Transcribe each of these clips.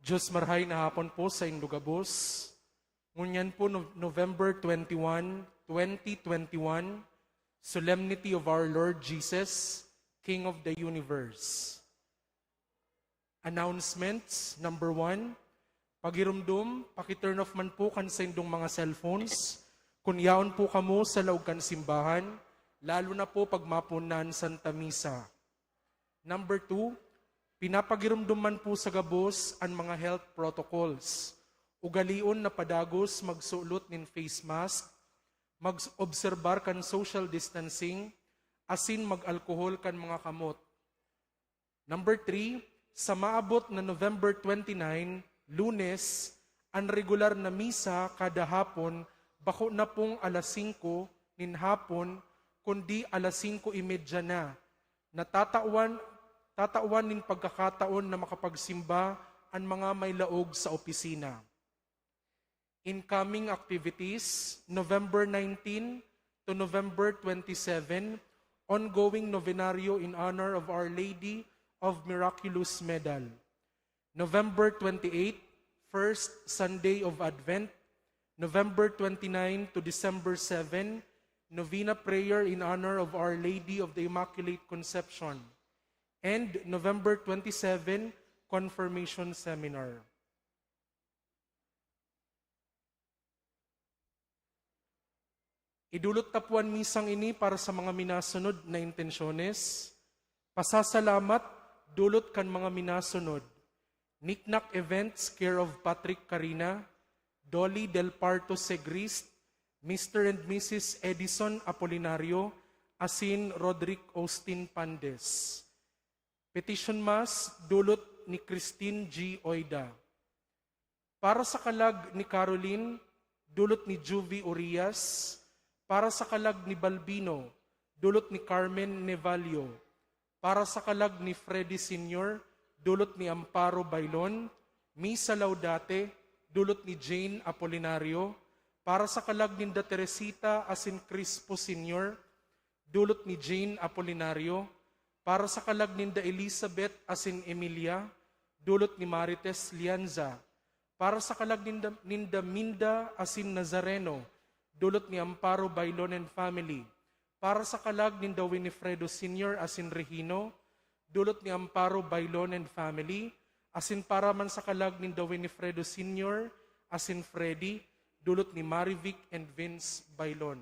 Diyos marhay na hapon po sa Indugabos. Ngunyan po November 21, 2021, Solemnity of our Lord Jesus, King of the Universe. Announcements, number 1, pagirumdum, pakiturn off man po kan sa indong mga cellphones, kunyaon po kamo sa laog kan simbahan, lalo na po pagmapunan Santa Misa. Number 2, pinapagirumdum man po sa gabos ang mga health protocols. Ugalion na padagos magsulot nin face mask, mag-obserbar kan social distancing, asin mag-alkohol kan mga kamot. Number 3, sa maabot na November 29, Lunes, ang regular na misa kada hapon, bako na pong alas 5 nin hapon, kundi alas 5:30 na. Tatawan nin pagkakataon na makapagsimba ang mga may laog sa opisina. Incoming activities, November 19 to November 27, ongoing novenario in honor of Our Lady of Miraculous Medal. November 28, first Sunday of Advent. November 29 to December 7, Novena prayer in honor of Our Lady of the Immaculate Conception. And November 27, Confirmation Seminar. Idulot tapuan misang ini para sa mga minasunod na intensyones. Pasasalamat, dulot kan mga minasunod. Niknak Events, care of Patrick Carina, Dolly Del Parto Segrist, Mr. and Mrs. Edison Apolinario, asin Roderick Austin Pandes. Petition Mass, dulot ni Christine G. Oida. Para sa kalag ni Caroline, dulot ni Juvie Urias. Para sa kalag ni Balbino, dulot ni Carmen Nevalio. Para sa kalag ni Freddy Sr., dulot ni Amparo Bailon. Misa Laudate, dulot ni Jane Apolinario. Para sa kalag ni Da Teresita asin Crispo Sr., dulot ni Jane Apolinario. Para sa kalag ni Da Elizabeth asin Emilia, dulot ni Marites Lianza. Para sa kalag ni Da Minda asin Nazareno, dulot ni Amparo Bailon and family. Para sa kalag ni Winifredo Sr. asin Regino, dulot ni Amparo Bailon and family. Asin para man sa kalag ni Winifredo Sr. asin Freddy, dulot ni Marivic and Vince Bailon.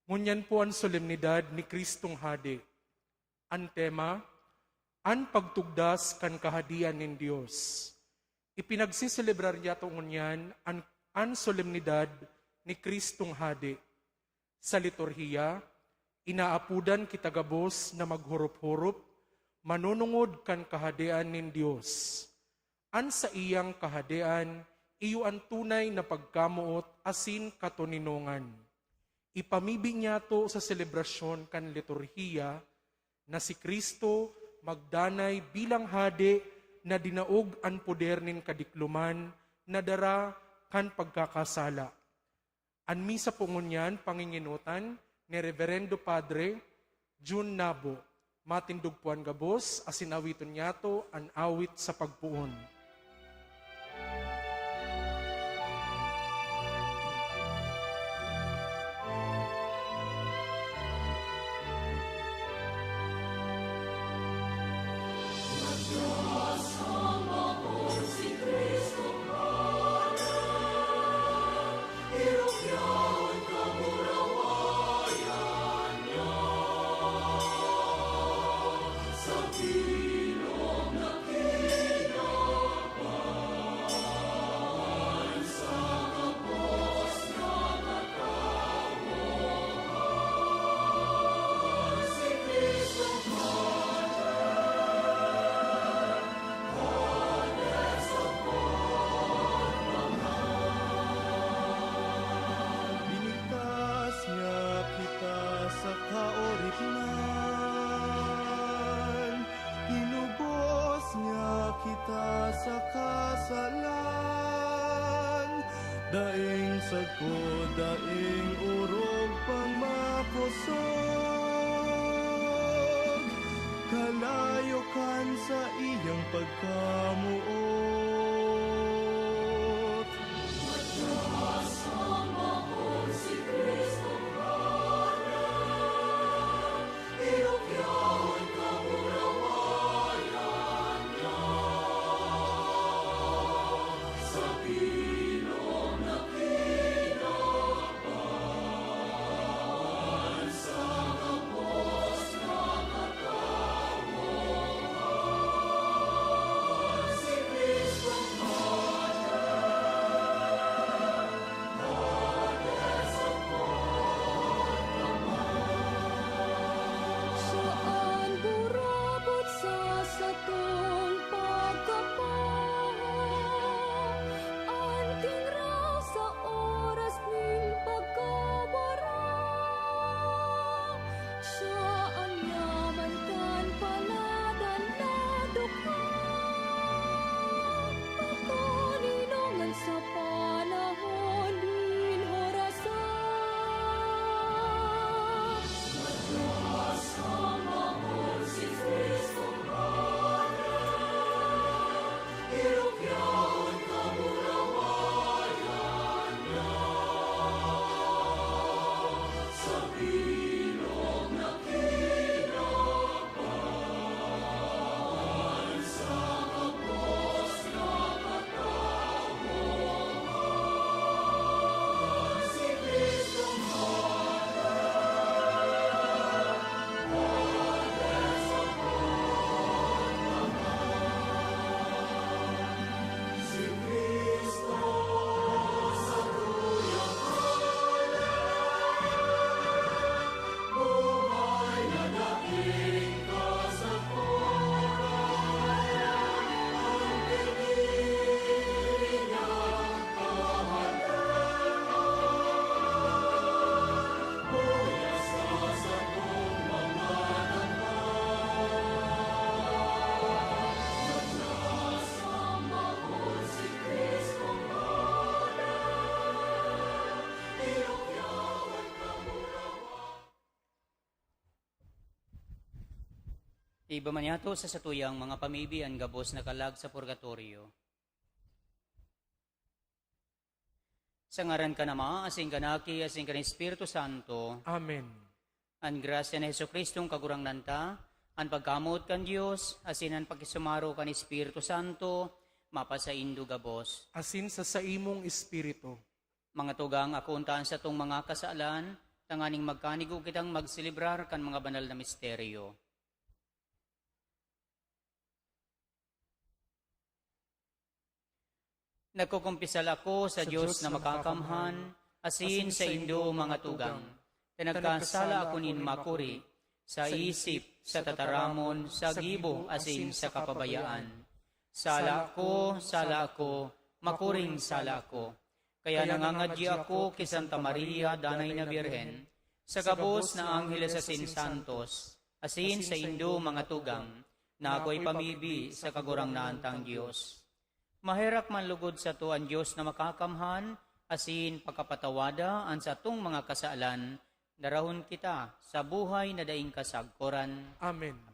Ngunyan po ang solemnidad ni Kristong Hadi. Ang tema, ang pagtugdas kan kahadian ng Diyos. Ipinagsiselebrar niya ito ngunyan ang solemnidad ni Kristong Hadi. Sa liturhiya, inaapudan kita gabos na maghurup-hurup, manunungod kan kahadian ng Diyos. An sa iyang kahadian, iyo ang tunay na pagkamuot asin katuninongan. Ipamibi niya to sa selebrasyon kan liturhiya na si Kristo magdanay bilang hadi na dinaog ang poder nin kadikluman na dara kan pagkakasala. An misa po ngunyan panginginutan ni Reverendo Padre Jun Nabo. Matindog po ang gabos, asin awiton niya to ang awit sa pagpuon. Sa kasalan, daing sagko, daing urog pang makusog, kalayo kan sa iyang pagkamuot. Iba man yato sa satuyang mga pamibian gabos na kalag sa purgatorio. Sa ngaran ka nama, asing kanaki, asing kan Espiritu Santo, Amen. ang grasya ni Jesucristong kagurang nanta, ang pagkamot kan Diyos, asin ang pagkisumaro kan Espiritu Santo, mapasaindo gabos. Asin sa saimong espiritu. Mga tugang akuntaan sa tong mga kasalan, tanganing magkanigo kitang magselebrar kan mga banal na misteryo. Nagkukumpisal ako sa Diyos na makakamhan, asin sa indo mga tugang. Nagkasala ako nin makuri, sa isip, sa tataramon, sa gibo, asin sa kapabayaan. Sala ako, makuring sala ako. Kaya nangangadya ako kay Santa Maria, Danay na Birhen, sa gabos na Angheles asin Santos, asin sa indo mga tugang, na ako'y pamibi sa kagurang naantang Diyos. Maherak man lugod sa to ang Diyos na makakamhan, asin pagkapatawada ang sa tong mga kasaalan, darahon kita sa buhay na daing kasagkoran. Amen. Amen.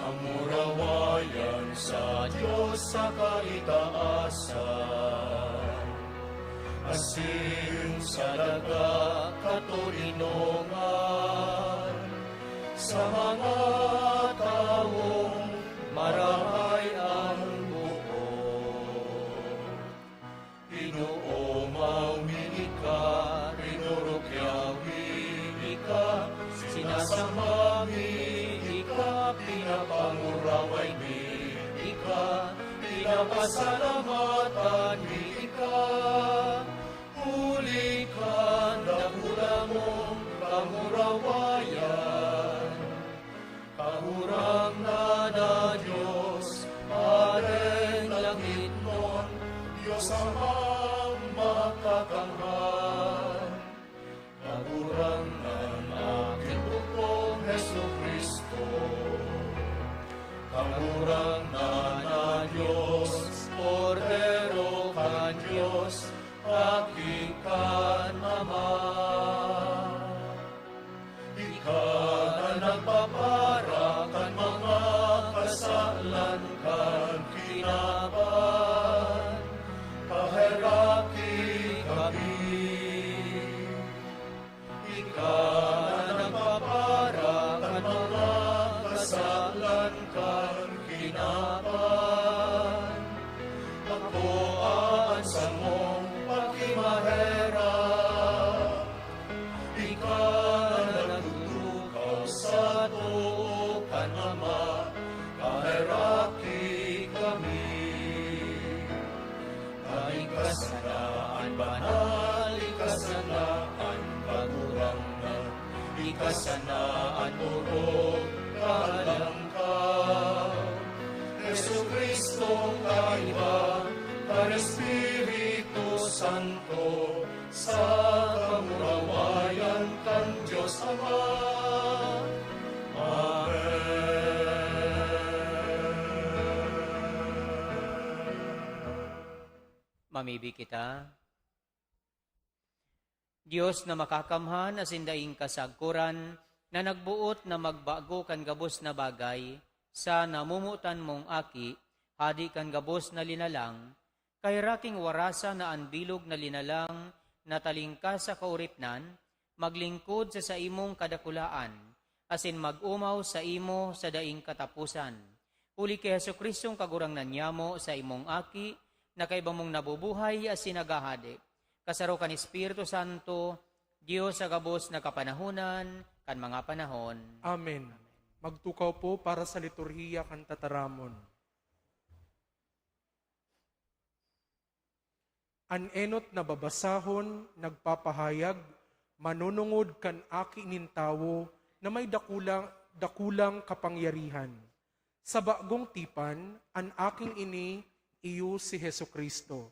Amurawayan sa Diyos sa kaitaasan, asin sa daga katulinongan, sa mga taong marahay ang buo. Ginoo maumini ka, rinurukyawi ka, sinasamami ka, pinapanguraway ni ka, pinapasalamatan ni ka. Huli ka, dakula mong pangurawayan, kahurang na Diyos, Pareng langit nun, Diyos amang makakamhan. Kahurang na aking bukong Heso Kristo, kahurang na Diyos, Cordero ka Diyos, aking kan Ama. Ikaw na nagpapara kan mga kasalan kan kinaban, kaheraki kami. Ikaw na nagpapara kan mga kasalan kan kinaban, ako aan sa mong pagkimahera. Ikaw na nagtutukaw sa tuo kan Ama, kaheraki kami. Ikasanaan banal, ikasanaan kagurangan, ikasanaan urog kalangkaw. Jesu Kristo kaiba, kan Espiritu Santo, sa kamurawayan kan Diyos Ama. Mamibi kita. Diyos na makakamhan asin daing kasagkuran, na nagbuot na magbago kan gabos na bagay, sa namumutan mong aki, hadi kan gabos na linalang, kay raking warasa na anbilog na linalang, na talingka sa kauripnan, maglingkod sa imong kadakulaan, asin mag-umaw sa imo sa daing katapusan. Uli kay Heso Kristong kagurangnan niyamo sa imong aki, na kay bamong nabubuhay asin nagahadi. Kasaro kan Espiritu Santo, Diyos sa gabos na kapanahunan, kan mga panahon. Amen. Magtukaw po para sa liturhiya kan tataramon. An enot na babasahon, nagpapahayag, manunungod kan aki nin tawo, na may dakulang kapangyarihan. Sa bagong tipan, ang aking ini, iyo si Hesu Kristo.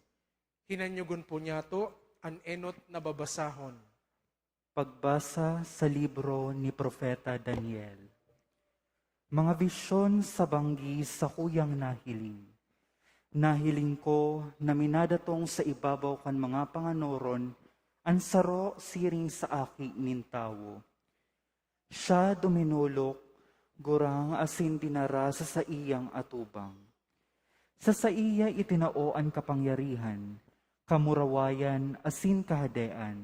Hinanyugon po niya to, ang enot na babasahon. Pagbasa sa libro ni Propeta Daniel. Mga visyon sa banggi sa kuyang nahiling. Nahiling ko na minadatong sa ibabaw kan mga panganoron, ang saro siring sa aki nin tawo. Siya duminulok, gurang asin dinara sa iyang atubang. Sa iya itinao ang kapangyarihan, kamurawayan asin kahadean.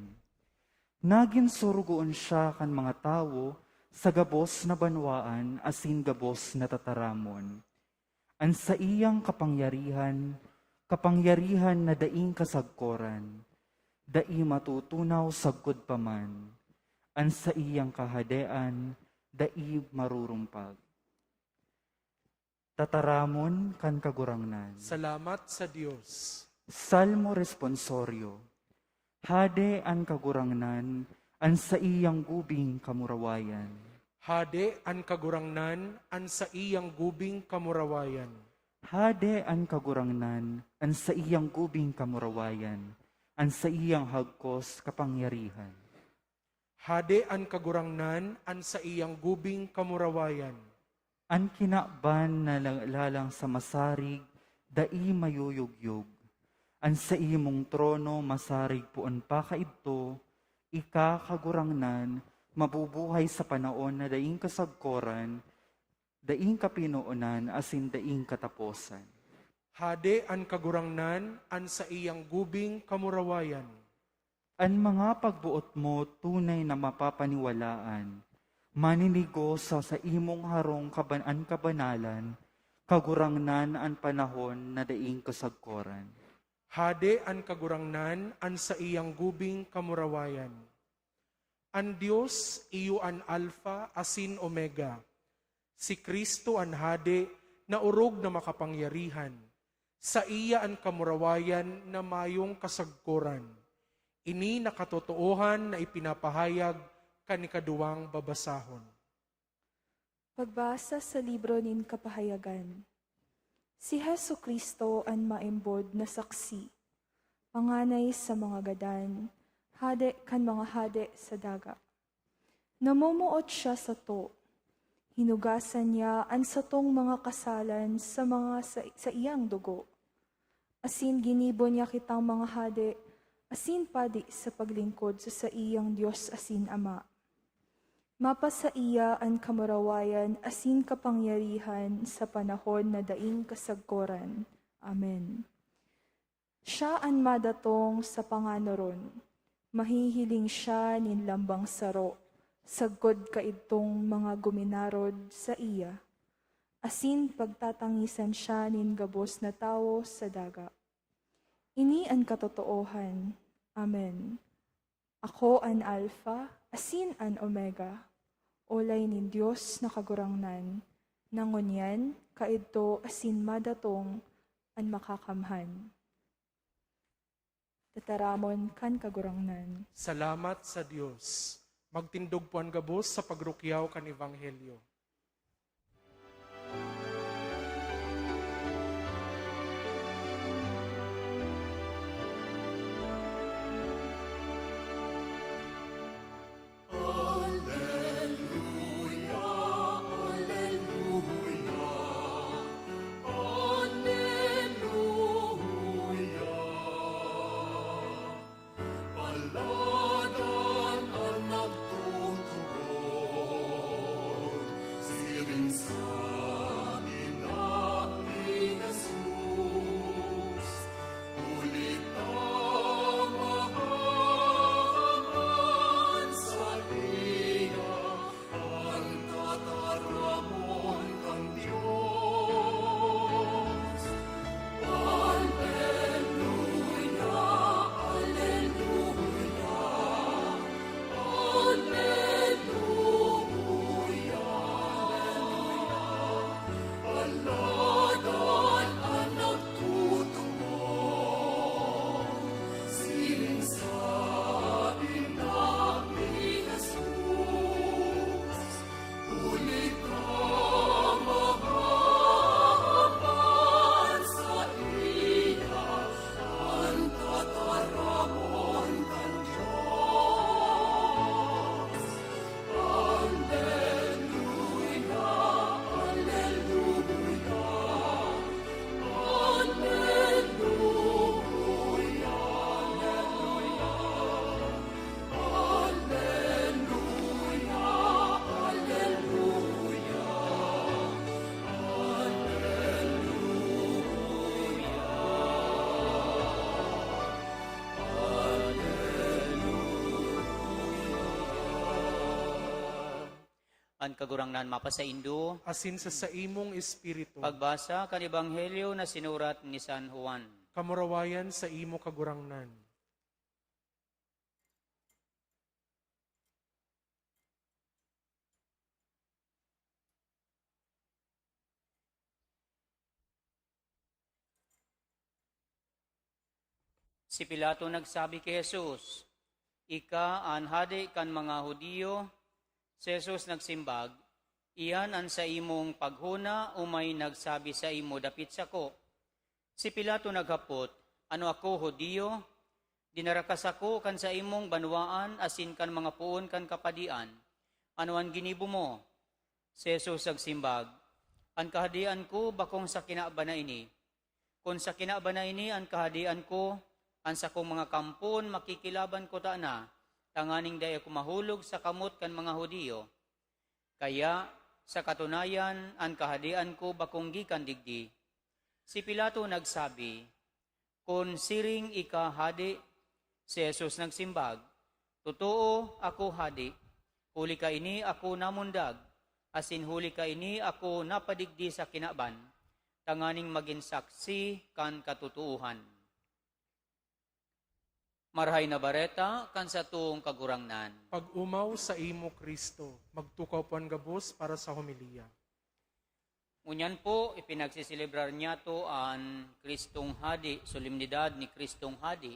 Naging surugoon siya kan mga tao sa gabos na banwaan asin gabos na tataramon. An sa iyang kapangyarihan, kapangyarihan na daing kasagkoran, dai matutunaw sagkod paman. An sa iyang kahadean, dai marurumpag. Tataramon kan kagurangnan. Salamat sa Diyos. Salmo responsorio. Hade an kagurangnan, an sa iyang gubing kamurawayan. Hade ang kagurangnan, an sa iyang gubing kamurawayan. Hade an kagurangnan, an sa iyang gubing kamurawayan, an sa iyang hagkos kapangyarihan. Hade ang kagurangnan, an sa iyang gubing kamurawayan. An kinakban na lalang sa masarig, dai mayuyugyug. An sa imong trono masarig puon pa kaidto, ikakagurangnan, mabubuhay sa panaon na daing kasagkoran, daing kapinoonan asin daing kataposan. Hade ang kagurangnan, an sa iyang gubing kamurawayan. An mga pagbuot mo tunay na mapapaniwalaan, maninigo sa imong harong kabanalan, kagurangnan ang panahon na daing kasagkoran. Hade ang kagurangnan, an sa iyang gubing kamurawayan. Ang Diyos, iyo ang Alpha asin Omega. Si Kristo ang Hade, na urog na makapangyarihan. Sa iya ang kamurawayan na mayong kasagkoran. Ini nakatotoohan na ipinapahayag kanikaduwang babasahon. Pagbasa sa libro nin kapahayagan. Si Hesu Kristo ang maimbod na saksi, panganay sa mga gadan, hade kan mga hade sa daga. Namumuot siya sa to, hinugasan niya ang satong mga kasalan sa iyang dugo. Asin ginibo niya kitang mga hade, asin padi sa paglingkod sa iyang Diyos asin Ama. Mapa sa iya ang kamurawayan asin kapangyarihan sa panahon na daing kasagkoran. Amen. Siya ang madatong sa panganoron, mahihiling siya nin lambang saro, sagkod kaidtong mga guminarod sa iya. Asin pagtatangisan siya nin gabos na tao sa daga. Ini ang katotoohan. Amen. Ako ang Alpha, asin ang Omega. Olay nin Diyos na kagurangnan, nangunyan, kaidto asin madatong, an makakamhan. Tataramon kan kagurangnan. Salamat sa Diyos. Magtindog po ang gabos sa pagrukyaw kan Ebanghelyo. An kagurangnan mapasaindo, asin sa imong espiritu. pagbasa kan Ebanghelyo na sinurat ni San Juan. Kamurawayan sa imo kagurangnan. Si Pilato nagsabi kay Jesus, "Ika an hadi kan mga Hudiyo." Si Jesus nagsimbag, "Iyan an sa imong paghuna umay nagsabi sa imo dapit sako." Si Pilato naghapot, "Ano ako Hudiyo? Dinarakas ako kan sa imong banwaan asin kan mga puon kan kapadian. Ano ang ginibo mo?" Si Jesus nagsimbag, "Ang kahadian ko bakong sa kinaba na ini. Kung sa kinaba na ini ang kahadian ko, ang sa kong mga kampon makikilaban ko ta na, tanganing day ako mahulog sa kamot kan mga Hudiyo. Kaya sa katunayan, ang kahadian ko bakong gikan digdi." Si Pilato nagsabi, "Kung siring ika hadi," si Jesus nagsimbag, "Totoo ako hadi, huli ka ini ako namundag, asin huli ka ini ako napadigdi sa kinaban, tanganing maging saksi kan katutuuhan." Marhay na bareta kan sa tuong kagurangnan. Pag-umaw sa imo Kristo, magtukaw po ang gabos para sa homilya. Ngunyan po, ipinagsisilibrar niya to ang Kristong Hadi, solemnidad ni Kristong Hadi.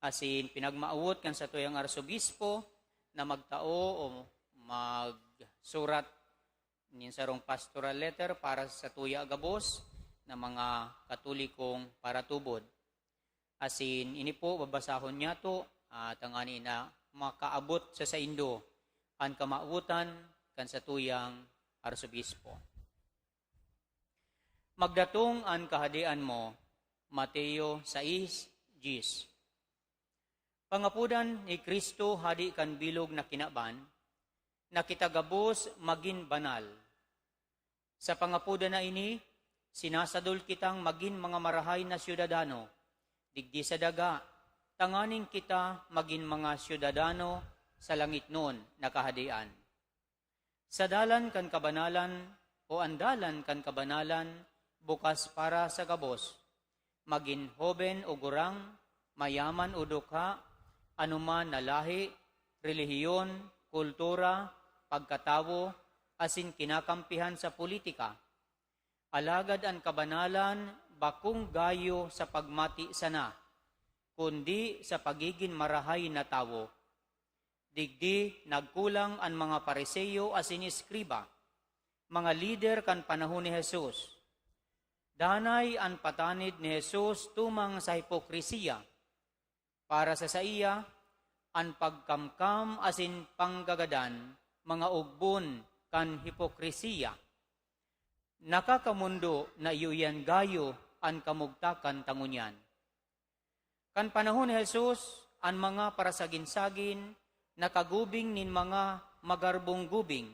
Asin pinagmaawot kan sa tuyang arsobispo na magtao o magsurat nin sarong pastoral letter para sa tuya agabos na mga katolikong paratubod. Asin ini po babasahon niya to at ang ani na makaabot sa saindo ang kamautan kan sa tuyang arsobispo. Magdatong ang kahadian mo, Mateo 6:10. Pangapudan ni Kristo hadi kan bilog na kinaban, na kitagabos magin banal. Sa pangapudan na ini, sinasadol kitang magin mga marahay na syudadano, digdi sa daga, tanganing kita magin mga syudadano sa langit noon na kahadian. Sa dalan kan kabanalan o andalan kan kabanalan, bukas para sa gabos, magin hoben o gurang, mayaman o dukha, anuman na lahi, relihiyon, kultura, pagkatawo, asin kinakampihan sa politika. Alagad ang kabanalan, bakong gayo sa pagmati sana, kundi sa pagiging marahay na tawo. Digdi nagkulang ang mga Pariseo asin iskriba, mga lider kan panahon ni Jesus. Danay ang patanid ni Jesus tumang sa hipokrisiya. Para sa iya, ang pagkamkam asin panggagadan, mga ugbon kan hipokrisiya. Nakakamundo na iuyan gayo ang kamugtakan tangunyan. Kan panahon ni Jesus, ang mga parasagin-sagin, nakagubing nin mga magarbong gubing,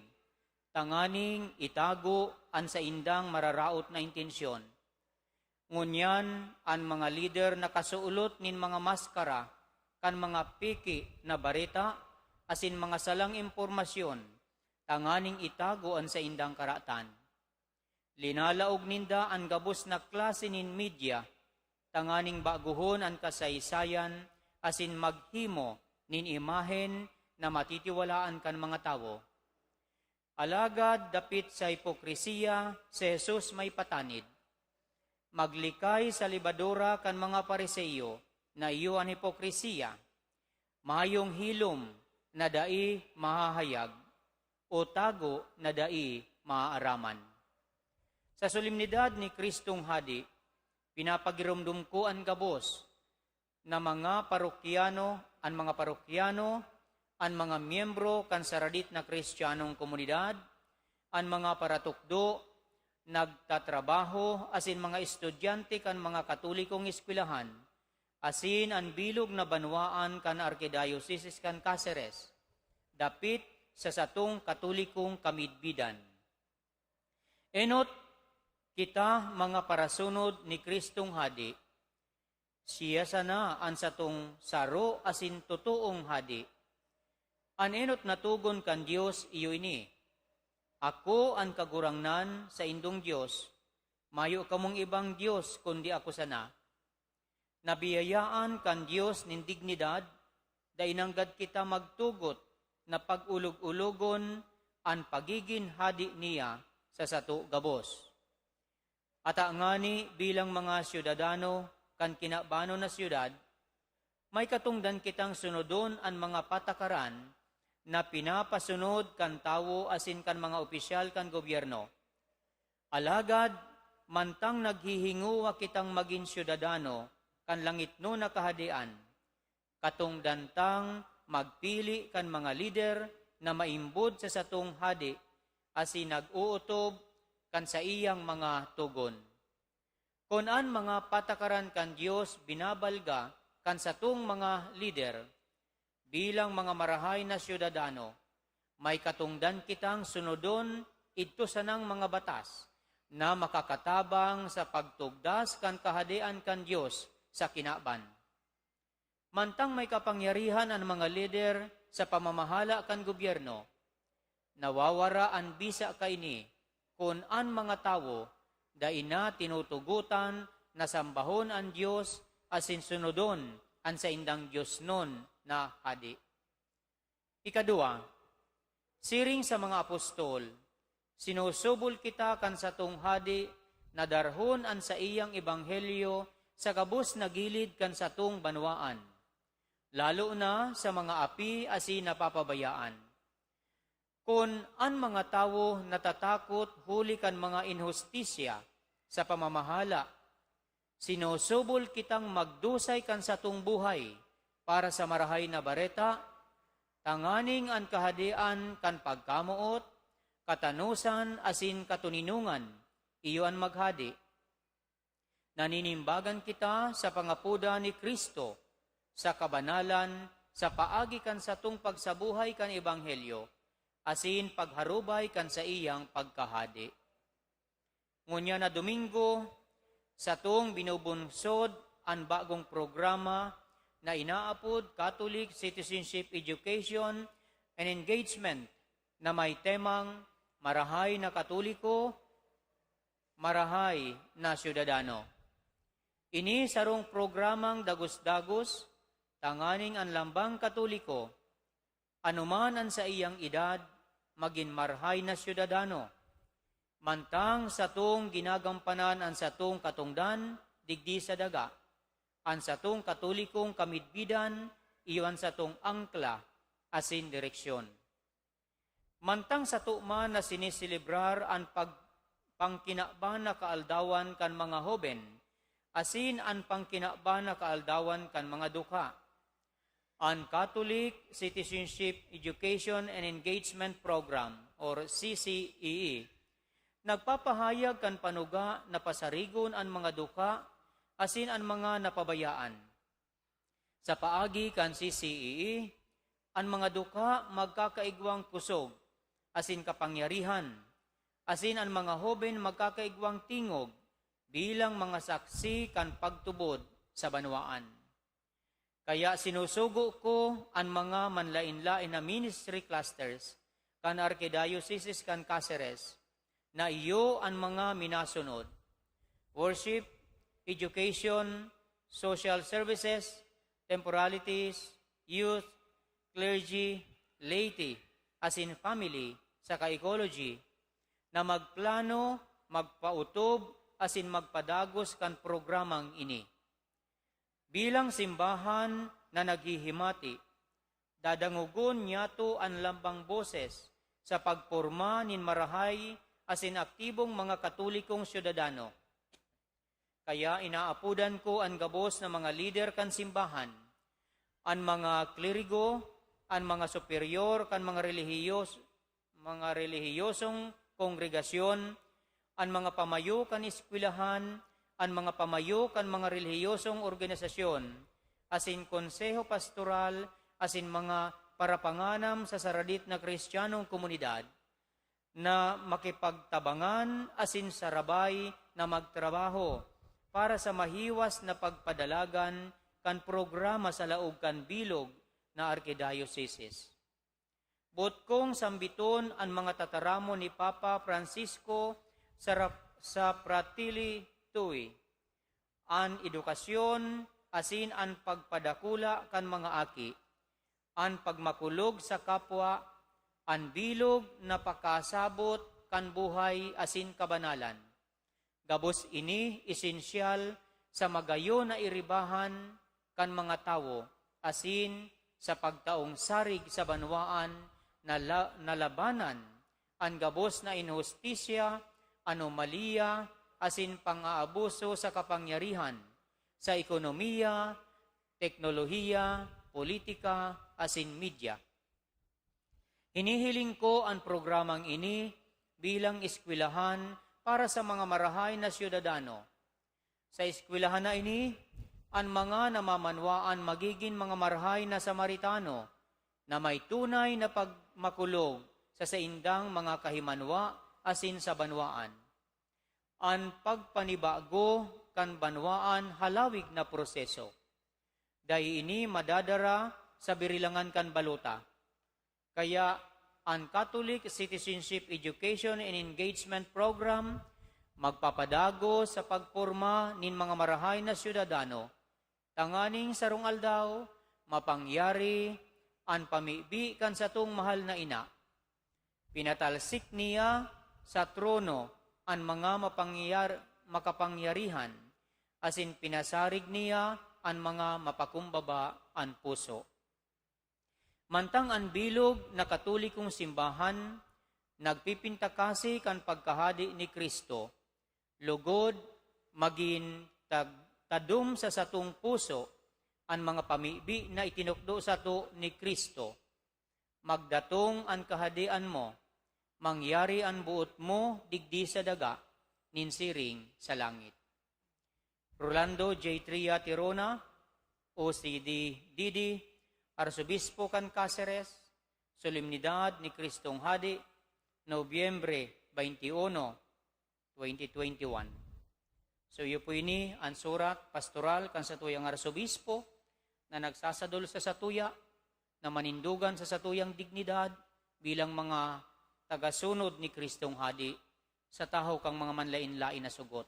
tanganing itago ang sa indang mararaot na intensyon. Ngunyan, ang mga lider nakasuulot nin mga maskara, kan mga piki na bareta, asin mga salang impormasyon, tanganing itago ang sa indang karatan. Linalaog ninda ang gabos na klase nin media, tanganing baguhon ang kasaysayan, asin maghimo nin imahen na matitiwalaan kan mga tao. Alagad dapit sa hipokrisiya, si Jesus may patanid. Maglikay sa libadura kan mga Pariseo na iyo ang hipokrisiya, mayong hilom na dai mahahayag, o tago na dai maaaraman. Sa solemnidad ni Kristong Hadi, pinapagirumdum ko ang gabos na mga parokyano, ang mga miyembro kan saradit na Kristiyanong komunidad, ang mga paratukdo, nagtatrabaho, asin mga estudyante kan mga katolikong eskwelahan, asin ang bilog na banwaan kan Arkidiocese kan Cáceres, dapit sa satong katolikong kamidbidan. Enot, kita mga parasunod ni Kristong Hadi, siya sana ang satong saro asin totoong hadi. An enot natugon kan Dios iyo ini, Ako ang kagurangnan sa indong Dios, mayo kamong ibang Dios kundi ako sana. Nabiyayaan kan Dios nin dignidad, dainanggad kita magtugot na pag-ulog-ulogon ang pagiging hadi niya sa sato gabos. Ata ngani bilang mga syudadano kan kinabano na syudad, may katungdan kitang sunodon ang mga patakaran na pinapasunod kan tawo asin kan mga opisyal kan gobyerno. Alagad, mantang naghihinguwa kitang maging syudadano kan langit no na kahadian, katungdantang magpili kan mga lider na maimbod sa satong hadi asin nag-uutob kan sa iyang mga tugon. Kung an mga patakaran kan Dios binabalga kan satong mga lider, bilang mga marahay na syudadano, may katungdan kitang sunodon ito sanang mga batas na makakatabang sa pagtugdas kan kahadian kan Dios sa kinaban. Mantang may kapangyarihan ang mga lider sa pamamahala kan gobyerno, nawawara ang bisa kaini kung an mga tawo daina tinutugutan na sambahon ang Dios asin sunodon ang sa indang Dios nun na hadi. Ikadua, siring sa mga apostol, sinusubol kita kan satong hadi na darhon ang sa iyang ebanghelyo sa kabus na gilid kan satong banwaan, lalo na sa mga api asin napapabayaan. Kung ang mga tawo natatakot huli kan mga inhustisya sa pamamahala, sinusubol kitang magdusay kan satong buhay para sa marahay na bareta, tanganing ang kahadian kan pagkamuot, katanusan asin katuninungan, iyon maghadi. Naninimbagan kita sa pangapuda ni Kristo, sa kabanalan, sa paagi kan satong pagsabuhay kan ebanghelyo, asin pagharubay kan sa iyang pagkahadi. Ngunya na Domingo, satong binubunsod ang bagong programa na inaapod Catholic Citizenship Education and Engagement na may temang Marahay na Katoliko, Marahay na Syudadano. Ini sarong programang dagos-dagos, tanganing ang lambang Katoliko, anuman ang sa iyang edad, maging marhay na syudadano. Mantang satong ginagampanan ang satong katungdan, digdi sa daga, ang satong katolikong kamidbidan, iwan satong angkla, asin direksyon. Mantang sato man na sinisilibrar ang pangkinakban na kaaldawan kan mga hoben, asin ang pangkinakban na kaaldawan kan mga duka. Ang Catholic Citizenship Education and Engagement Program or CCEE, nagpapahayag kan panuga na pasarigon ang mga duka asin ang mga napabayaan. Sa paagi kan CCEE, ang mga duka magkakaigwang kusog asin kapangyarihan, asin ang mga hoben magkakaigwang tingog bilang mga saksi kan pagtubod sa banwaan. Kaya sinusugo ko ang mga manlain-lain na ministry clusters kan Archdiocese kan Cáceres na iyo ang mga minasunod: worship, education, social services, temporalities, youth, clergy, laity, as in family, saka ecology, na magplano, magpautob, as in magpadagos kan programang ini. Bilang simbahan na naghihimati, dadangugon niyato ang lambang boses sa pagporma nin marahay asin aktibong mga katolikong syudadano. Kaya inaapudan ko ang gabos na mga lider kan simbahan, ang mga klerigo, ang mga superior kan mga relihiyosong kongregasyon, ang mga pamayo kan eskwelahan, ang mga pamayo kan mga relihiyosong organisasyon, asin konseho pastoral, asin mga parapanganam sa saradit na kristyanong komunidad, na makipagtabangan asin sarabay na magtrabaho para sa mahiwas na pagpadalagan kan programa sa laog kan bilog na archdiocese. Butkong sambiton ang mga tataramo ni Papa Francisco sa Pratili Tui. An edukasyon asin an pagpadakula kan mga aki, an pagmakulog sa kapwa, an bilog na pakasabot kan buhay asin kabanalan. Gabos ini esensyal sa magayo na iribahan kan mga tawo, asin sa pagtaong sarig sa banwaan na labanan ang gabos na inhustisya, anomalya, asin pang-aabuso sa kapangyarihan, sa ekonomiya, teknolohiya, politika, asin media. Hinihiling ko ang programang ini bilang eskwelahan para sa mga marahay na siyudadano. Sa eskwelahan na ini, ang mga namamanwaan magiging mga marahay na Samaritano na may tunay na pagmakulog sa saindang mga kahimanwa asin sa banwaan. Ang pagpanibago kan banwaan halawig na proseso. Dahil ini madadara sa birilangan kan baluta. Kaya ang Catholic Citizenship Education and Engagement Program magpapadago sa pagporma nin mga marahay na siyudadano. Tanganing sarong aldaw, mapangyari ang pamibi kan sa tung mahal na ina. Pinatalsik niya sa trono ang mga makapangyarihan, asin pinasarig niya ang mga mapakumbaba ang puso. Mantang ang bilog na katolikong simbahan, nagpipintakasi kan pagkahadi ni Kristo, lugod maging tadum sa satong puso ang mga pamibi na itinukdo sa to ni Kristo. Magdatong ang kahadian mo, mangyari ang buot mo digdi sa daga, ninsiring sa langit. Rolando J. Tria Tirona, OCD Didi, Arsobispo kan Cáceres, Solemnidad ni Kristong Hadi, Nobyembre 21, 2021. So iyo po ini ang surat pastoral kan satuyang arsobispo na nagsasadol sa satuya, na manindugan sa satuyang dignidad bilang mga tagasunod ni Kristong Hadi sa tahaw kang mga manlain-lain na sugot.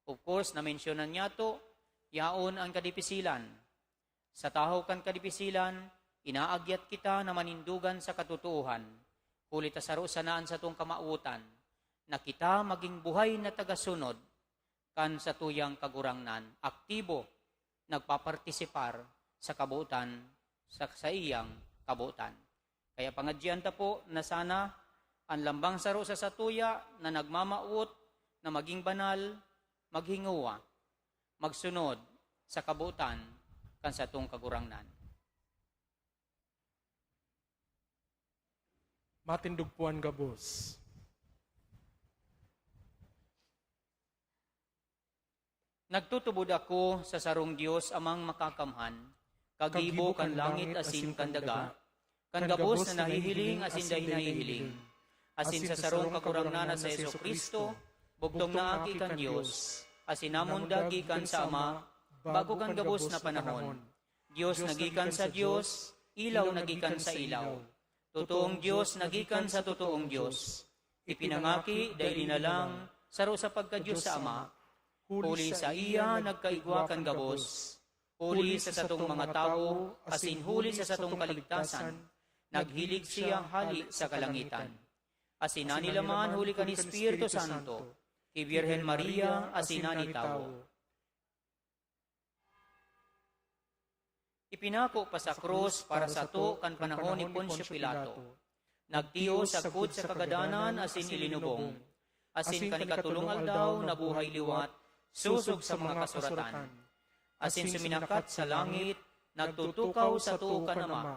Of course, na-mensyonan niya to, yaon ang kadipisilan. Sa tahaw kang kadipisilan, inaagyat kita na manindugan sa katutuuhan, huli tasaro sanaan sa tong kamautan, na kita maging buhay na tagasunod kan sa tuyang kagurangnan, aktibo, nagpapartisipar sa kabuutan, sa iyang kabuutan. Kaya pangadyan ta po na sana ang lambang saro sa satuya na nagmamaut, na maging banal, maghinguwa, magsunod sa kabuutan kan sa tong kagurangnan. Matindugpuan gabos. Nagtutubod ako sa sarong Dios amang makakamhan, kagibo kan langit asin kan daga, kan gabos na nahihiling asin dahi nahihiling. Asin sa sarong kakurangnan sa Yesu Kristo, bugtong na aki kan Diyos, asin namon dagi kan sa Ama, bago kan gabos na panahon. Diyos nagikan sa Diyos, ilaw nagikan sa ilaw. Totoong Diyos nagikan sa totoong Diyos. Ipinangaki dahil inalang, saro sa pagka-Diyos sa Ama. Huli sa iya nagkaigwa kan gabos. Huli sa satong mga tao, asin huli sa satong kaligtasan. Naghilig siyang hali sa kalangitan. Asinani laman huli ka ni Espiritu Santo, kay Birhen Maria, asinani tao. Ipinako pa sa krus para sa to kan panahon ni Poncio Pilato. Nagtiyo sagpod sa kagadanan asin ilinubong. Asin kanikatulong aldaw na buhay liwat, susog sa mga kasuratan. Asin suminakat sa langit, nagtutukaw sa to kan Ama.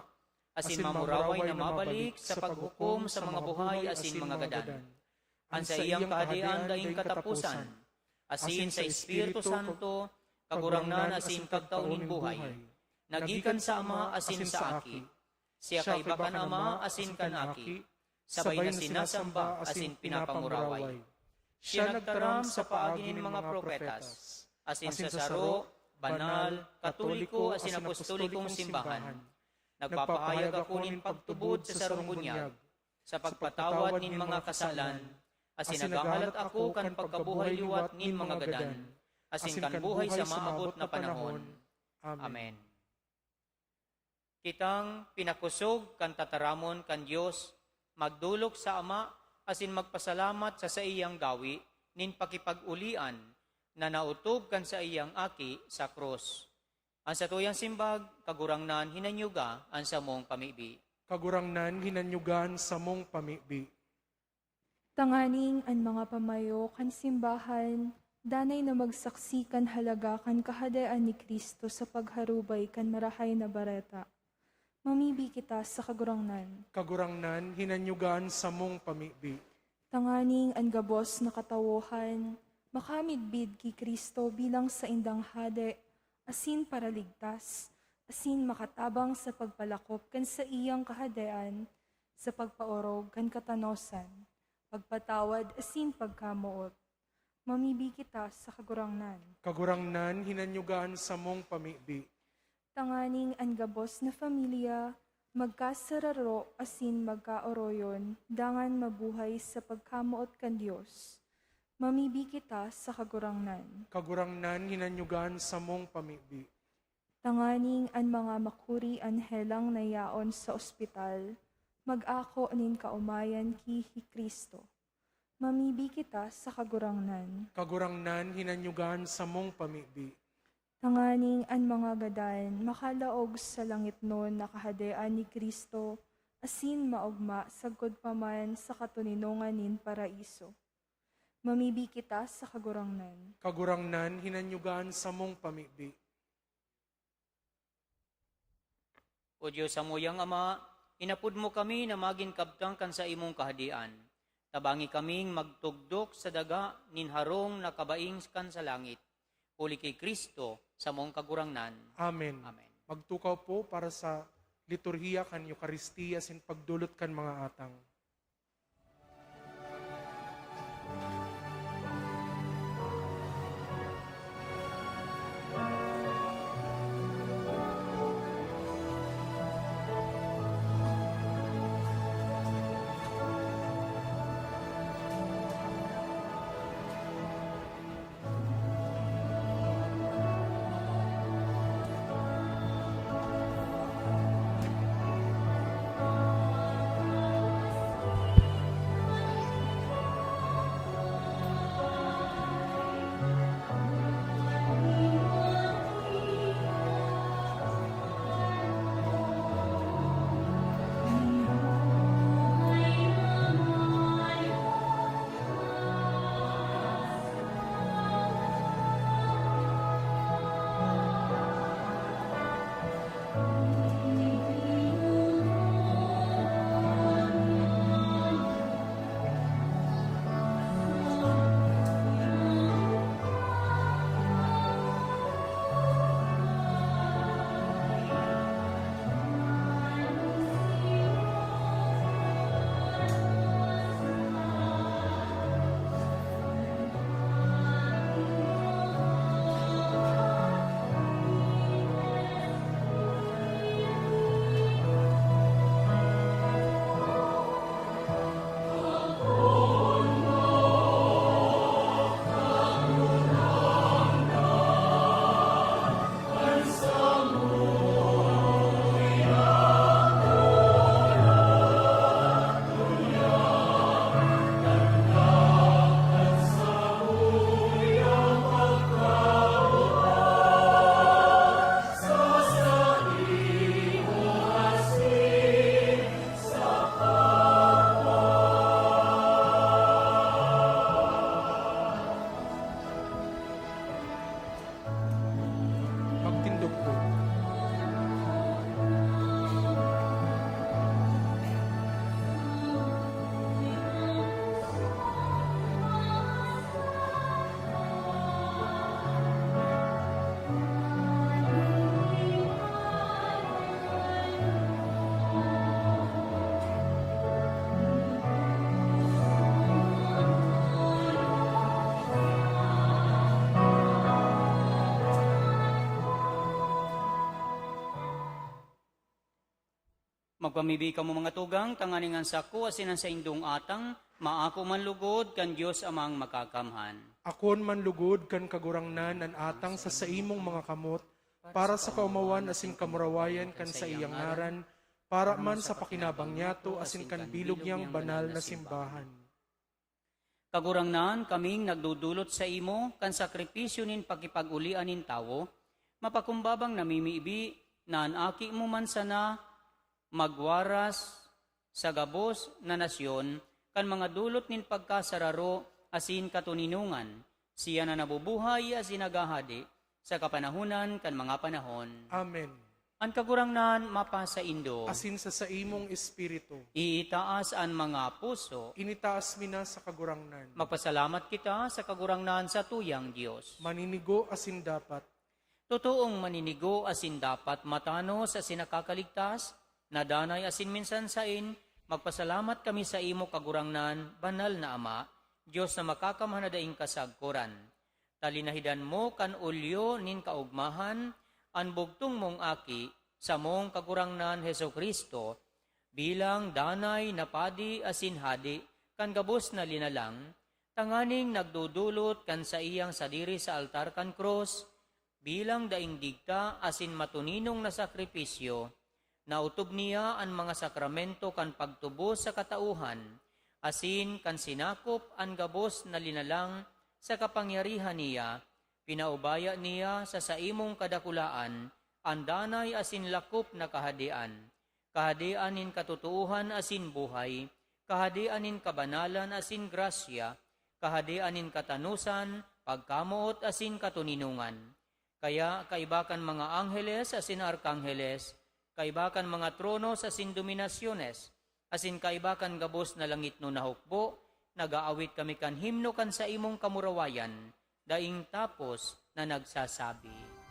Asin mamuraway na mabalik sa paghukom sa mga buhay asin mga gadan. An sa iyang kahadian daing katapusan, asin sa Espiritu Santo, kagurangnan asin kagtaunin buhay. Nagikan sa Ama asin sa Aki. Siya kaibakan Ama asin kan Aki. Sabay na sinasamba asin pinapanguraway. Siya nagtaram sa paaginin mga propetas, asin sa saro, banal, katoliko asin apostolikong simbahan. Nagpapahayag ako nin pagtubod sa sarong bunyag, sa pagpatawad nin mga kasalan, asin nagahalat ako kan pagkabuhay liwat nin mga gadan, asin kan buhay sa maabot na panahon. Amen. Kitang pinakusog kan tataramon kan Dios, magdulok sa Ama, asin magpasalamat sa iyang gawi, nin pakipag-ulian, na nautob kan sa iyang aki sa krus. Ang sa tuyang simbag, kagurangnan hinanyuga ang sa mong pamibi. Kagurangnan hinanyugan sa mong pamibi. Tanganing ang mga pamayo kan simbahan, danay na magsaksi kan halaga kan kahadaan ni Kristo sa pagharubay kan marahay na bareta. Mamibi kita sa kagurangnan. Kagurangnan hinanyugan sa mong pamibi. Tanganing ang gabos na katawohan, makamidbid ki Kristo bilang sa indang hade, asin para ligtas, asin makatabang sa pagpalakop kan sa iyang kahadean, sa pagpaorog kan katanosan, pagpatawad asin pagkamuot. Mamibi kita sa kagurangnan. Kagurangnan hinanyugan sa mong pamibi. Tanganing ang gabos na familia, magkasararo asin magkaoroyon, dangan mabuhay sa pagkamuot kan Diyos. Mamibi kita sa kagurangnan. Kagurangnan hinanyugan sa mong pamibi. Tanganing ang mga makuri anhelang nayaon sa ospital, mag-ako nin kaumayan ki Kristo. Mamibi kita sa kagurangnan. Kagurangnan hinanyugan sa mong pamibi. Tanganing ang mga gadan, makalaog sa langit nun nakahadean ni Kristo, asin maugma sagod paman sa katuninungan nin paraiso. Mamibi kita sa kagurangnan. Kagurangnan hinanyugan sa mong pamibi. O Diyos amuyang Ama, inapud mo kami na maging kabtang kan sa imong kahadian. Tabangi kaming magtugdok sa daga nin harong na kabaing kan sa langit. Uli kay Kristo sa mong kagurangnan. Amen. Amen. Magtukaw po para sa liturhiya kan Eucharistia sin pagdulot kan mga atang. Magpamibi ka mo mga tugang, tanganingan sako, asinan sa indong atang, maako man lugod, kan Diyos amang makakamhan. Akon man lugod kan kagurangnan an atang sa saimong mga kamot, para sa kaumawan asin kamurawayan kan sa iyang ngaran, para man sa pakinabang niyato asin kan bilog niyang banal na simbahan. Kagurangnan kaming nagdudulot sa imo, kan sakripisyo nin pakipagulian nin tawo, mapakumbabang namimiibi, na anaki mo man sana, magwaras sa gabos na nasyon, kan mga dulot nin pagkasararo, asin katuninungan, siya na nabubuhay asin nagahadi, sa kapanahunan kan mga panahon. Amen. Ang kagurangnan mapasa indo, Asin sa saimong espiritu, iitaas ang mga puso, initaas mina sa kagurangnan. magpasalamat kita sa kagurangnan sa tuyang Diyos. Maninigo asin dapat, Totoong maninigo asin dapat matano sa sinakakaligtas, nadanay asin minsan sain, magpasalamat kami sa imo kagurangnan, banal na Ama, Diyos na makakamhanadaing kasagkuran. Talinahidan mo kan ulyo nin kaugmahan, ang bugtong mong aki, sa mong kagurangnan Heso Kristo, bilang danay na padi asin hadi, kan gabos na linalang, tanganing nagdudulot kan sa iyang sadiri sa altar kan cross, bilang daing digta asin matuninong na sakripisyo, nautob niya ang mga sakramento kan pagtubo sa katauhan, asin kan sinakop ang gabos na linalang sa kapangyarihan niya, pinaubaya niya sa saimong kadakulaan, ang danay asin lakop na kahadian, kahadian nin katutuuhan asin buhay, kahadian nin kabanalan asin grasya, kahadian nin katanusan, pagkamuot asin katuninungan. Kaya kaibakan mga angheles asin arkangheles, kaibakan mga tronos asin dominasyones, asin kaibakan gabos na langit no nahukbo, nagaawit kami kan himno kan sa imong kamurawayan, daing tapos na nagsasabi.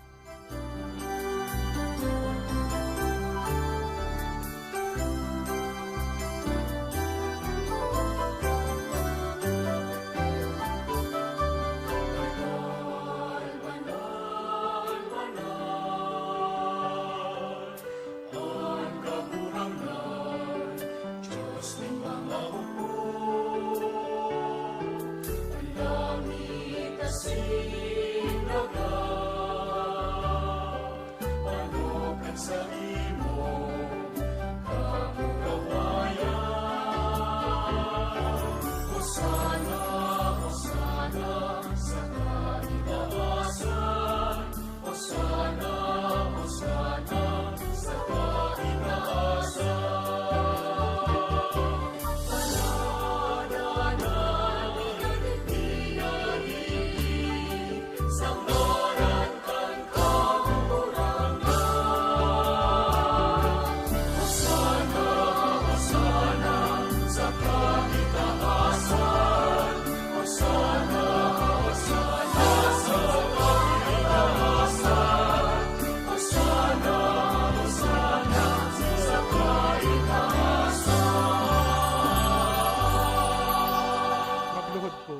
magluhod po.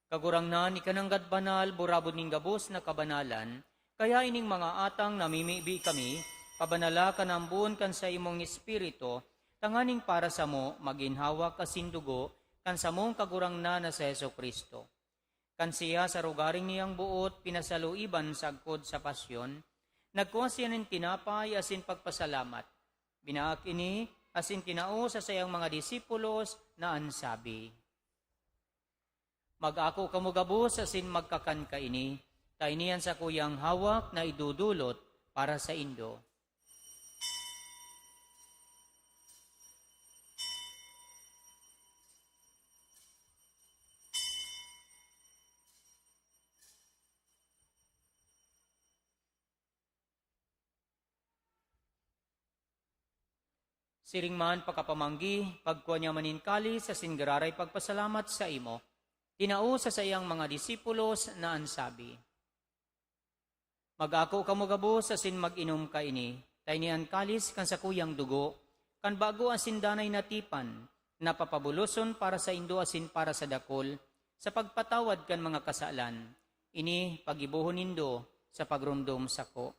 Kagurangnan ikananggad banal, burabod ning gabos na kabanalan, kaya ining mga atang namimibi kami, pabanala ka ng buon kan sa imong espiritu, tanganing para sa mo, maginhawa kasin dugo, kan sa mong kagurangnan na sa Heso Kristo. Kan siya sa rugaring niyang buot, pinasaluiban sagkod sa pasyon, nagkuha siya ng tinapay asin pagpasalamat. Binaak ini, asin kinao sa sayang mga disipulos na ansabi, mag-ako kamo gabos asin magkakan ka ini, tainian sa kuyang hawak na idudulot para sa indo. Siring man pagkapamanggi, pagkuha niya maninkali sa singararay pagpasalamat sa imo, tinao sa sayang mga disipulos na ansabi, mag-ako kamo gabos asin mag-inom ka ini, tainian kalis kan sa kuyang dugo, kan bago asin danay natipan, napapabuloson para sa indo asin para sa dakol, sa pagpatawad kan mga kasalan, ini pagibuhon nindo sa pagrumdum sako.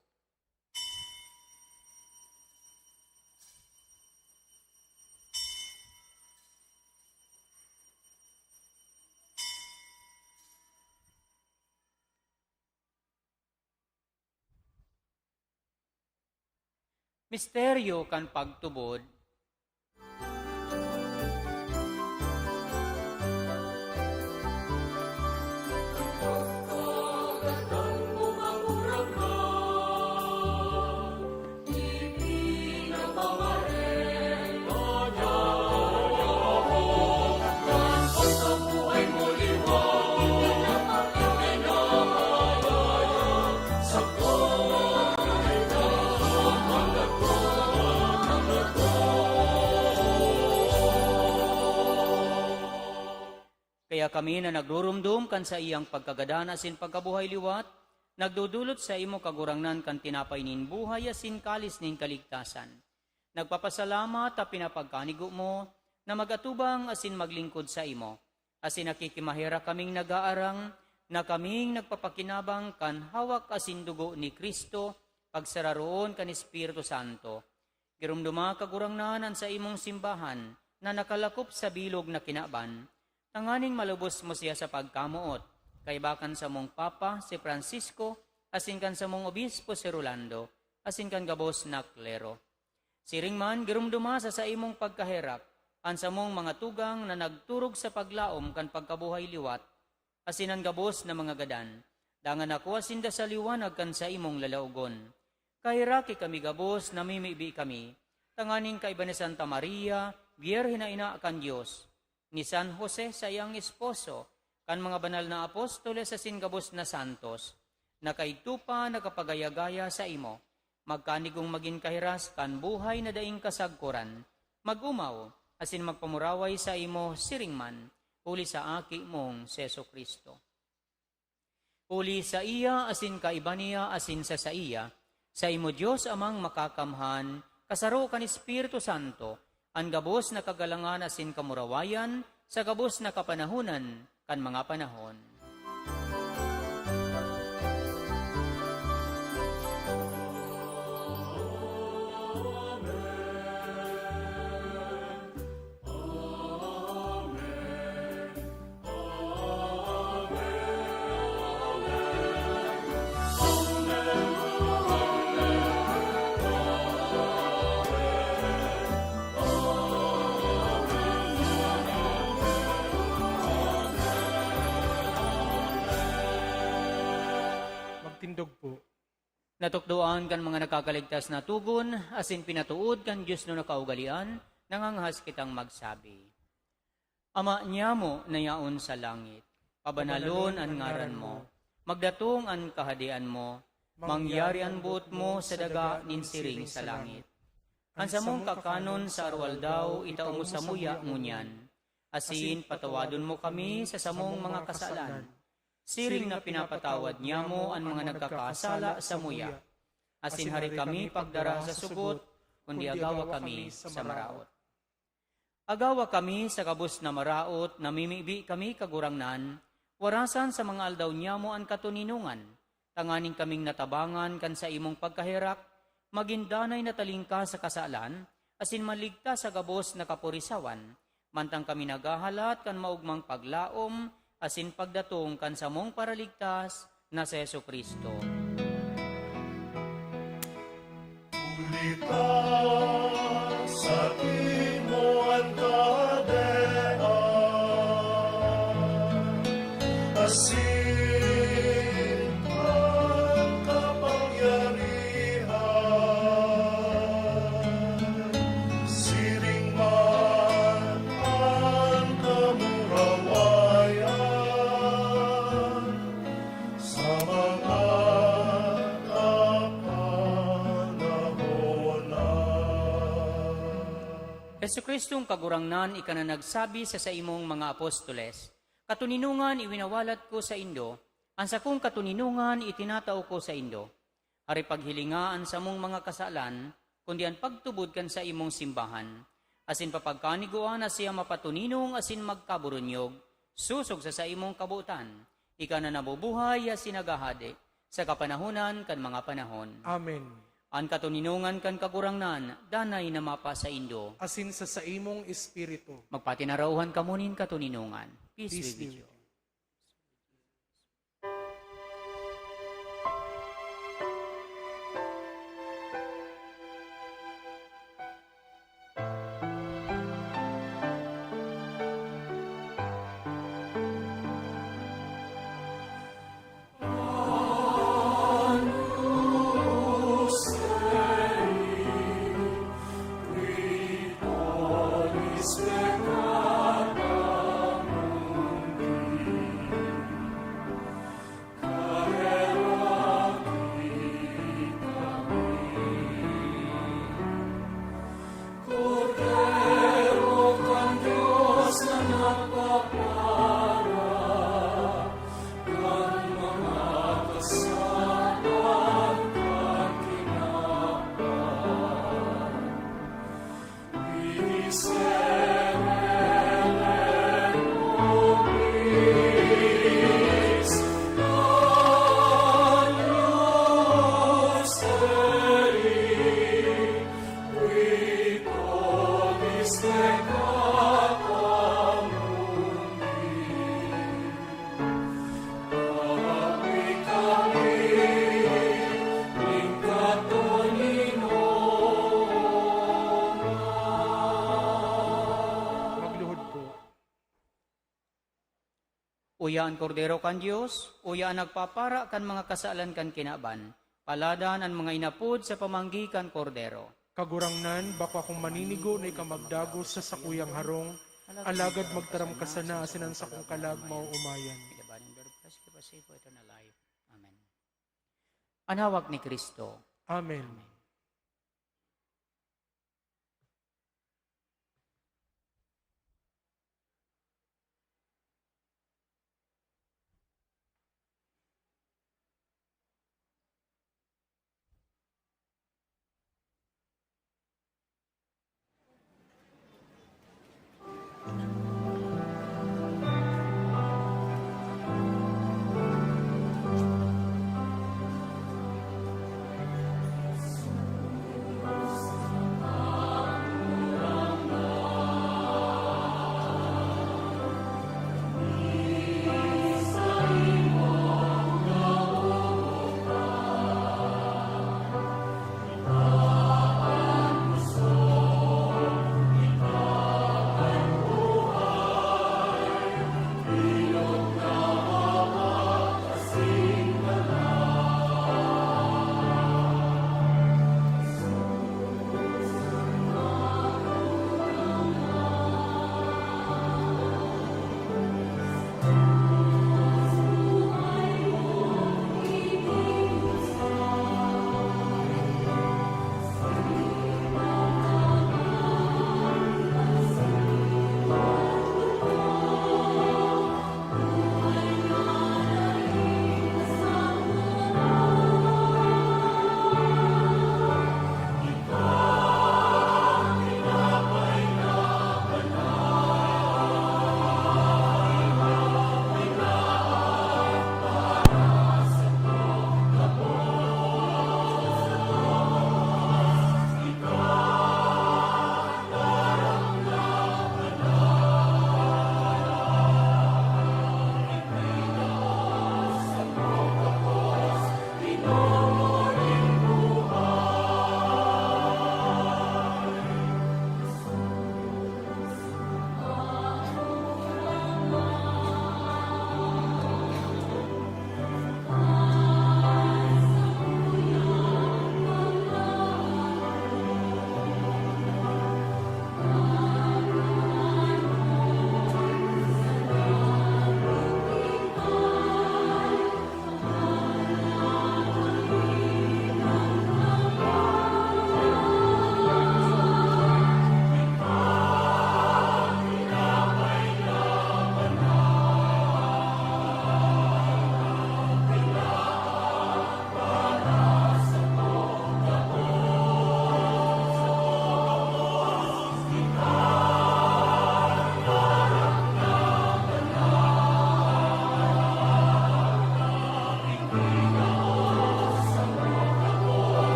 Misteryo kan pagtubod. Kaya kami na nagrurumdum kan sa iyang pagkagadan asin pagkabuhay liwat, nagdudulot sa imo kagurangnan kan tinapay nin buhay asin kalis nin kaligtasan. Nagpapasalamat at pinapagkanigo mo na magatubang asin maglingkod sa imo. Asin nakikimahira kaming nagaarang na kaming nagpapakinabang kan hawak asin dugo ni Kristo pagsararoon kan Espiritu Santo. Girumduma kagurangnan sa imong simbahan na nakalakop sa bilog na kinaban. Tanganing malubos mo siya sa pagkamuot, kay bakan sa mong Papa si Francisco, asin kan sa mong Obispo si Rolando, asin kan gabos na klero. Siring man, girumduma sa imong pagkahirap, an sa mong mga tugang na nagturog sa paglaom kan pagkabuhay liwat, asin ang gabos na mga gadan, dangan ako asinda sa liwanag kan sa imong lalaugon. Kahiraki kami gabos, namimibi kami, tanganing kaiba ni Santa Maria, Biyerhe na ina kan Diyos, ni San Jose sa iyang esposo, kan mga banal na apostoles sa singabos na santos, na kaitupa nakapagayagaya sa imo, magkanigong maging kahiras kan buhay na daing kasagkuran, magumaw, asin magpamuraway sa imo siringman, uli sa aki mong Seso Kristo. Uli sa iya, asin kaiba niya, asin sa iya, sa imo Diyos amang makakamhan, kasaro kan Espiritu Santo, ang gabos na kagalangan asin kamurawayan, sa gabos na kapanahunan, kan mga panahon. Magtindog po. Natukdoan kan mga nakakaligtas na tugon, asin pinatuod kan Diyos no nakaugalian, nanganghas kitang magsabi. Ama niya mo na yaon sa langit, pabanalon ang ngaran mo, magdatong ang kahadian mo, mangyari ang buot mo sa daga nin siring sa langit. Ansa mong kakanon sa arwal daw, itaong mo sa muya ngunyan, asin patawadon mo kami sa samong mga kasalan, siring na pinapatawad niya mo ang mga nagkakasala sa muya. Asin hari kami pagdara sa sugot, kundi agawa kami sa maraot. Agawa kami sa kabus na maraot, namimibi kami kagurangnan, warasan sa mga aldaw niya mo ang katuninungan, tanganing kaming natabangan kan sa imong pagkahirap, magindanay na talingka sa kasalan, asin maligta sa gabos na kapurisawan, mantang kami nagahalat kan maugmang paglaom, asin pagdatong kan sa mong paraligtas na sa Yesu Kristo. Ulita sa imo ang kadean, asin ang kapangyarihan, siring man ang kamurawayan, sa mga Yesu Kristong kagurangnan ikananagsabi sa imong mga apostoles, katuninungan iwinawalat ko sa indo, ang sa kong katuninungan itinatao ko sa indo. Hari paghilingaan sa mong mga kasalan, kundi ang pagtubod kan sa imong simbahan, asin papagkaniguan na siya mapatuninong asin magkaburunyog, susog sa imong kabutan, ika na nabubuhay asin nagahade, sa kapanahunan kan mga panahon. Amen. Ang katuninungan kan kagurangnan, danay na mapa sa indo. Asin sa imong espiritu. Magpatinarauhan kamunin katuninungan. Peace be with you. Uya ang kordero kan Dios, uya ang nagpapara kan mga kasalan kan kinaban. Paladan ang mga inapod sa pamanggi kan kordero. Kagurangnan, bako akong maninigo na ikamagdagos sa sakuyang harong, alagad magtaram ka sana asinan sa kong kalag mauumayan. Amen. Anawag ni Kristo. Amen.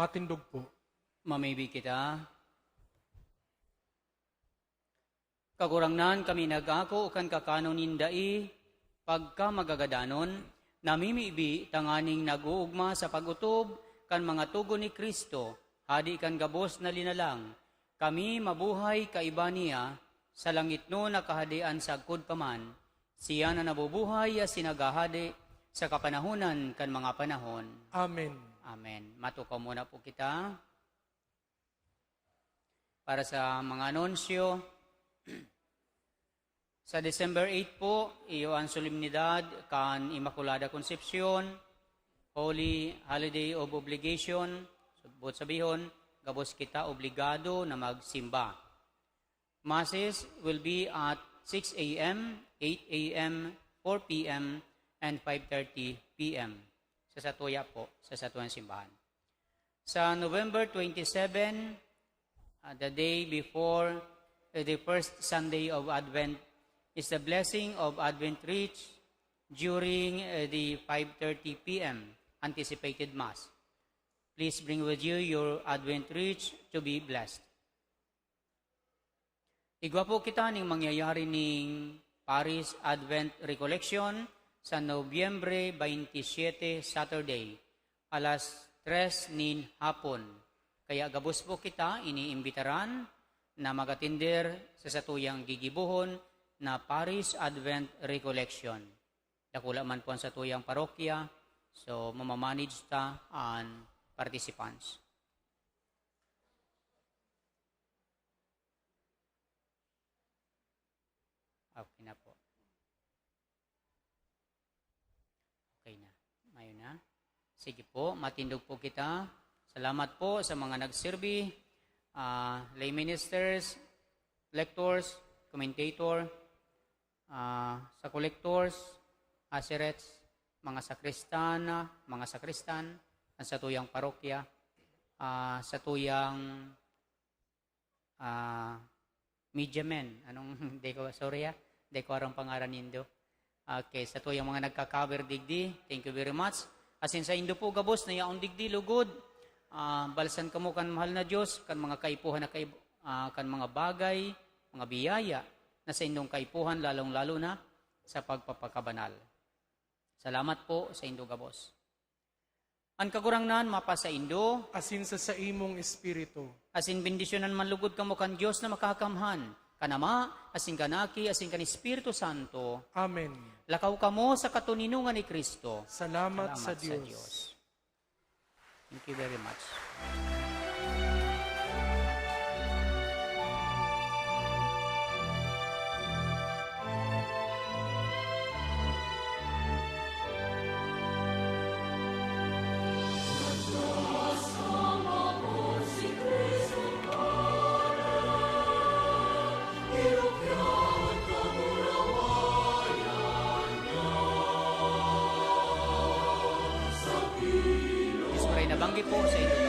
Matindog po. Mamibig kita. Kagurangnan kami nagako kan kakano nindai pagka magagadanon namimibi tanganing naguugma sa pagutob kan mga tugon ni Kristo hadi kan gabos na linalang kami mabuhay kaiba niya sa langit no nakahadian sa agkod paman siya na nabubuhay as sinagahadi sa kapanahunan kan mga panahon. Amen. Amen. Matukaw muna po kita. Para sa mga anunsyo, sa December 8 po, iyo ang solemnidad kan Immaculada Concepcion, Holy Holiday of Obligation, subot sabihon, gabos kita obligado na magsimba. Masses will be at 6 a.m., 8 a.m., 4 p.m., and 5:30 p.m. sa Satuya po, sa Satuan Simbahan. Sa November 27, the day before the first Sunday of Advent, is the blessing of Advent Reach during the 5:30 p.m. anticipated Mass. Please bring with you your Advent Reach to be blessed. Igwa po kita ning mangyayari ning Paris Advent Recollection sa Nobyembre 27, Saturday, alas 3 nin hapon. Kaya gabos po kita iniimbitaran na magatinder sa satuyang gigibuhon na Paris Advent Recollection. Dakula man po ang satuyang parokya, so mamamanage ta ang participants. Okay na po. Okay na. Mayo na. Sige po, matindog po kita. Salamat po sa mga nagserbi, lay ministers, lectors, commentator, sa collectors, aserets, mga sakristana, mga sakristan, ang satuyang parokya, satuyang media men. Anong, di ko arang pangaran nindo. Okay, satuyang mga nagka-cover digdi, thank you very much. Asin sa Indo po gabos na yaon digdi, lugod. Balsan kamo kan mahal na Diyos, kan mga kaipuhan na kan mga bagay, mga biyaya na sa indong kaipuhan, lalong-lalo na sa pagpapakabanal. Salamat po sa Indo gabos. Ang kagurangnan mapa sa Indo, Asin sa imong espiritu. asin bendisyonan manlugod kamo kan Diyos na makakamhan, kanama, asin kanaki, asin kan Espiritu Santo, Amen. lakaw kamo sa katuninungan ni Kristo. Salamat sa Diyos. Thank you very much. Diyos maray nabanggit po sa inyo